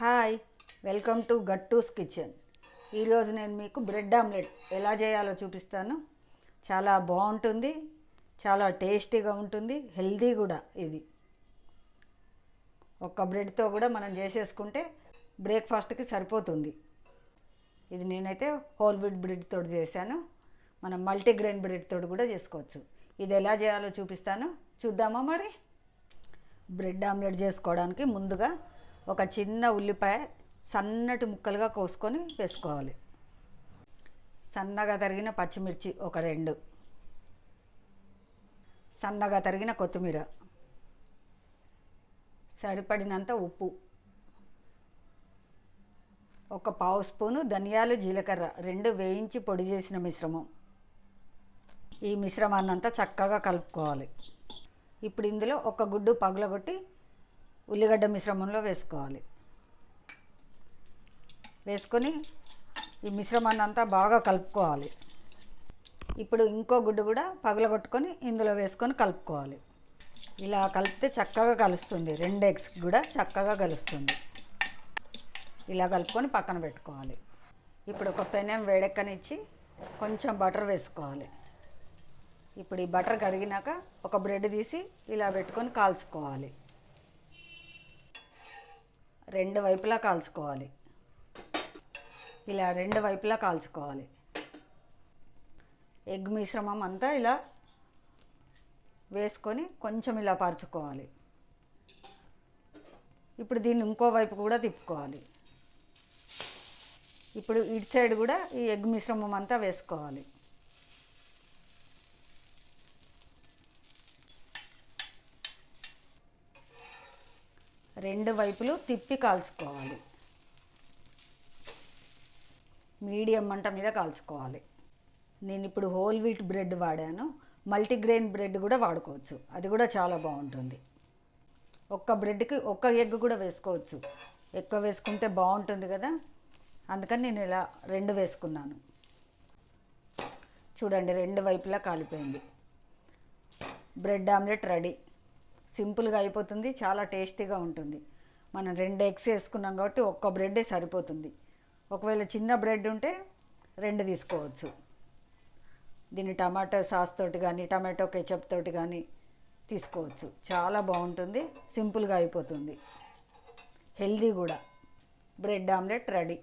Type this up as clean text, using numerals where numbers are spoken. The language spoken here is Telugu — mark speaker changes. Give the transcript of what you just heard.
Speaker 1: Hi, welcome to Gattu's kitchen. ఈరోజు నేను మీకు బ్రెడ్ ఆమ్లెట్ ఎలా చేయాలో చూపిస్తాను. చాలా బాగుంటుంది, చాలా టేస్టీగా ఉంటుంది, హెల్దీ కూడా. ఇది ఒక్క బ్రెడ్తో కూడా మనం చేసేసుకుంటే బ్రేక్ఫాస్ట్కి సరిపోతుంది. ఇది నేనైతే హోల్ వీట్ బ్రెడ్ తోటి చేశాను. మనం మల్టీగ్రెయిన్ బ్రెడ్ తోటి కూడా చేసుకోవచ్చు. ఇది ఎలా చేయాలో చూపిస్తాను, చూద్దామా మరి. బ్రెడ్ ఆమ్లెట్ చేసుకోవడానికి ముందుగా ఒక చిన్న ఉల్లిపాయ సన్నటి ముక్కలుగా కోసుకొని వేసుకోవాలి. సన్నగా తరిగిన పచ్చిమిర్చి ఒక 2, సన్నగా తరిగిన కొత్తిమీర, సరిపడినంత ఉప్పు, ఒక పావు స్పూను ధనియాలు, జీలకర్ర 2 వేయించి పొడి చేసిన మిశ్రమం. ఈ మిశ్రమాన్ని అంతా చక్కగా కలుపుకోవాలి. ఇప్పుడు ఇందులో ఒక గుడ్డు పగలగొట్టి ఉల్లిగడ్డ మిశ్రమంలో వేసుకోవాలి. వేసుకొని ఈ మిశ్రమాన్ని అంతా బాగా కలుపుకోవాలి. ఇప్పుడు ఇంకో గుడ్డు కూడా పగలగొట్టుకొని ఇందులో వేసుకొని కలుపుకోవాలి. ఇలా కలిపితే చక్కగా కలుస్తుంది. 2 ఎగ్స్ కూడా చక్కగా కలుస్తుంది. ఇలా కలుపుకొని పక్కన పెట్టుకోవాలి. ఇప్పుడు ఒక పెనం వేడెక్కనిచ్చి కొంచెం బటర్ వేసుకోవాలి. ఇప్పుడు ఈ బటర్ కడిగినాక ఒక బ్రెడ్ తీసి ఇలా పెట్టుకొని కాల్చుకోవాలి. 2 వైపులా కాల్చుకోవాలి. ఇలా 2 వైపులా కాల్చుకోవాలి. ఎగ్ మిశ్రమం అంతా ఇలా వేసుకొని కొంచెం ఇలా పరుచుకోవాలి. ఇప్పుడు దీన్ని ఇంకో వైపు కూడా తిప్పుకోవాలి. ఇప్పుడు ఇటు సైడ్ కూడా ఈ ఎగ్ మిశ్రమం అంతా వేసుకోవాలి. రెండు వైపులు తిప్పి కాల్చుకోవాలి. మీడియం మంట మీద కాల్చుకోవాలి. నేను ఇప్పుడు హోల్ వీట్ బ్రెడ్ వాడాను. మల్టీగ్రెయిన్ బ్రెడ్ కూడా వాడుకోవచ్చు, అది కూడా చాలా బాగుంటుంది. ఒక్క బ్రెడ్కి ఒక్క ఎగ్ కూడా వేసుకోవచ్చు. ఎక్కువ వేసుకుంటే బాగుంటుంది కదా, అందుకని నేను ఇలా 2 వేసుకున్నాను. చూడండి, 2 వైపులా కాలిపోయింది. Bread omelette ready. సింపుల్గా అయిపోతుంది, చాలా టేస్టీగా ఉంటుంది. మనం 2 ఎగ్స్ వేసుకున్నాం కాబట్టి ఒక్క బ్రెడ్డే సరిపోతుంది. ఒకవేళ చిన్న బ్రెడ్ ఉంటే 2 తీసుకోవచ్చు. దీన్ని టమాటో సాస్ తోటి కానీ టమాటో కెచప్ తోటి కానీ తీసుకోవచ్చు. చాలా బాగుంటుంది, సింపుల్గా అయిపోతుంది, హెల్దీ కూడా. Bread omelette ready.